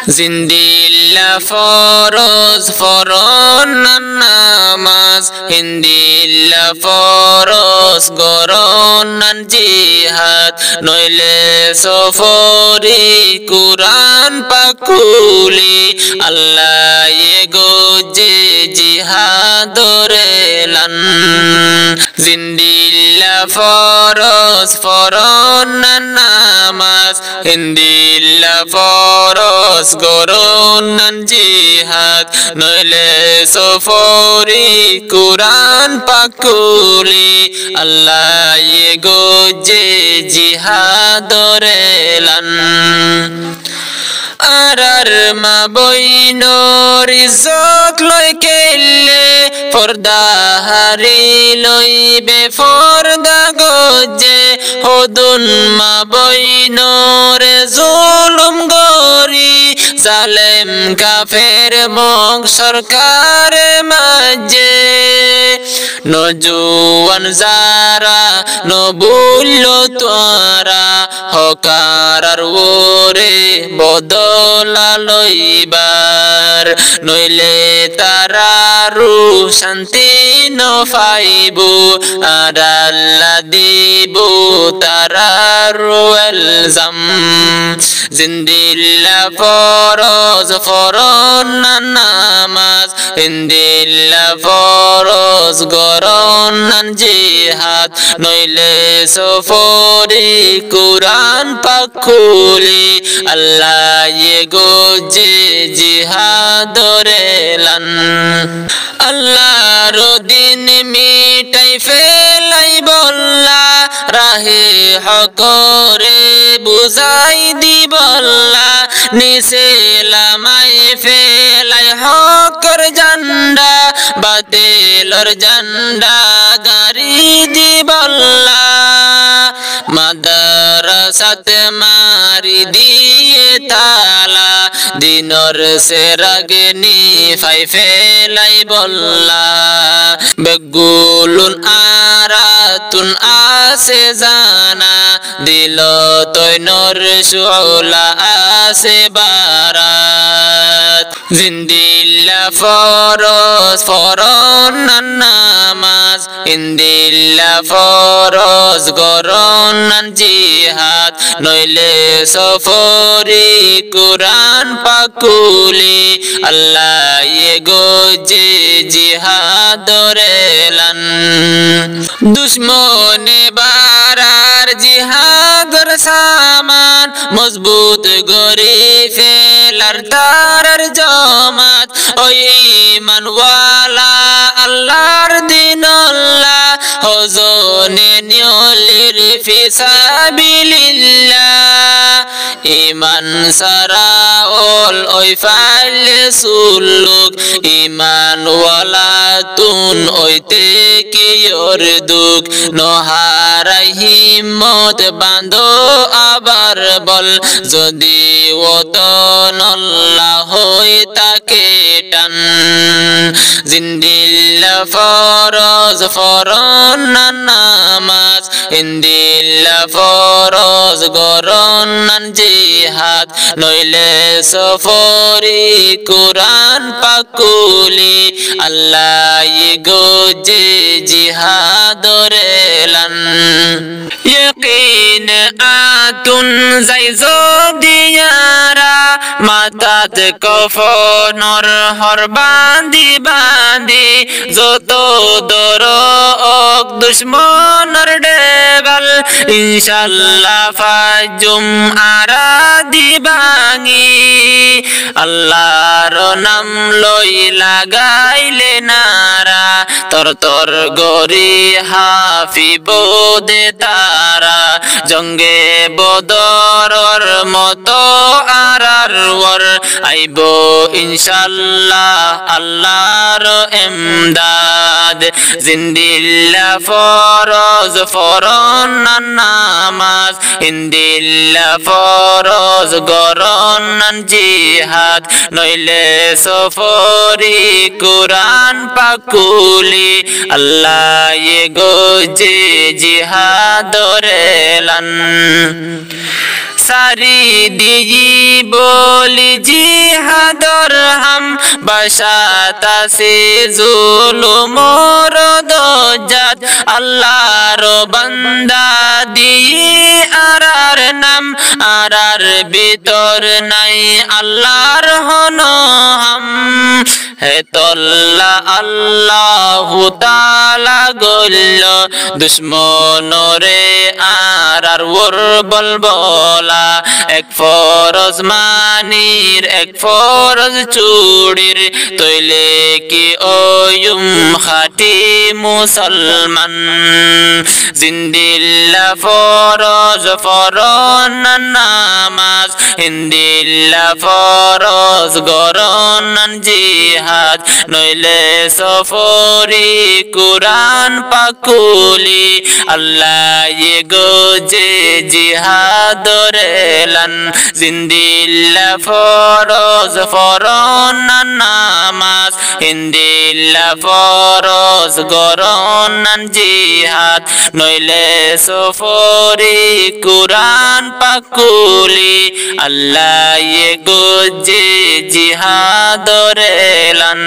জিন্দিল্লা ফরজ ফরন নামাজ হিন্দিল্লা ফরজ গরন জিহাদ নইলে সফরি কুরআন পাকুলি আল্লাহ গোজে জিহাদরে লান জিন্দিল্লা ফরজ ফরন নামাজ হিন্দিল্লা ফরজ গরন জিহাদ নইলে সফরি কুরআন পাকুলি আল্লাহ গোজে জিহাদরে লান আরার মা বইনোর ইজ্জত লই কেলে পর্দা হারি লইবে পর্দা গজে হদুন মা বইনোর জুলুম গরি জালেম কাফের মগ সরকার মাঝে নজুয়ান যারা নবুল্ল তোরা হকার ওরে বদলা লইবার নইলে তারারু শান্তি নফাইবু আর আল্লাহ দিব তারারু এলজাম জিন্দিল্লা ফরজ ফরন নামাজ হিন্দিল্লা ফরজ গরন জিহাদ নইলে সফরি কুরআন পাকুলি আল্লাহ গোজে জিহাদরে লান আল্লাহর দিন মিটাই ফেলাই বল্লা রাহে হকরে বুঝাই দিবল্লা নিসে লামাই ফেলাই হকর জান্ডা বাতিলর জান্ডা গারি দিবল্লা মাদ্রাসাত মারি দিয়ে তালা দিনর সেরাগনি ফাই ফেলাই বল্লা বেগুলুন আরাতুন আসে জানা দিল তৈনর শুলা আসে বারাত জিন্দিল্লা ফরজ ফরন নামাজ হিন্দিল্লা ফরজ গরন জিহাদ নইলে সফরি কুরআন পাকুলি আল্লাহ গোজে জিহাদরে লান দুশ্মনে বারার জিহাদর সামান মজবুত গরি ফেলার তারার জমাত ওই ইমানওয়ালা আল্লাহর দিন আল্লাহ হজনে নিয়লির ফিসাবিলিল্লাহ ইমান সারা ওল ওই ফাইলে সুলুক ইমানওয়ালা তুন ওইতে কিয়র দুঃখ নহারাই হিম্মত বাঁধো আবার বল যদি ও তো নল্লা হই তাকে টান জিন্দিল্লা ফরজ ফরন নামাজ হিন্দিল্লা ফরজ গরন জিহাদ নইলে সফরি কুরআন পাকুলি আল্লাহ গোজে জিহাদরে লান ইয়াকিন আতুন যাই জদিয়ারা মাতাত কফনর হর বান্ধি বান্ধি যত দর দুশ্মনর ডেগাল ইনশাল্লাহ ফাজুম আরা দিবাঙ্গি আল্লাহর নাম লই লাগাইলে নারা তর তর গরি হাফিব দে তারা জঙ্গে বদরর মতো আরার ওর আইব ইনশাল্লাহ আল্লাহর এমদাদ জিন্দিল্লা ফরজ ফরন নামাজ হিন্দিল্লা ফরজ গরন জিহাদ নইলে সফরি কুরআন পাকুলি আল্লাহ গোজে জিহাদরে লান সারি দিজি বলি জি দরহাম বাসাতাসি জুলুমর দজ্জাত আল্লাহর বান্দা দিয়ে আরার নাম আরার ভিতর নাই আল্লাহর হনহাম হে তল্লা আল্লাহু তাআলা গল্ল দুশ্মনরে আরার ওর বলবলা এক ফরজ মানির এক ফরজ চুড়ির তৈলে কি ওয়ুম খাটি মুসলমান জিন্দিল্লা ফরজ ফরন নামাজ হিন্দিল্লা ফরজ গরন জিহাদ নইলে সফরি কুরআন পাকুলি আল্লাহ গোজে জিহাদ রেলান জিন্দিল্লা ফরজ ফরন নামাজ হিন্দিল্লা ফরজ গরন জিহাদ নইলে সফরি কুরআন পাকুলি আল্লাহ গোজে জিহাদ রেলান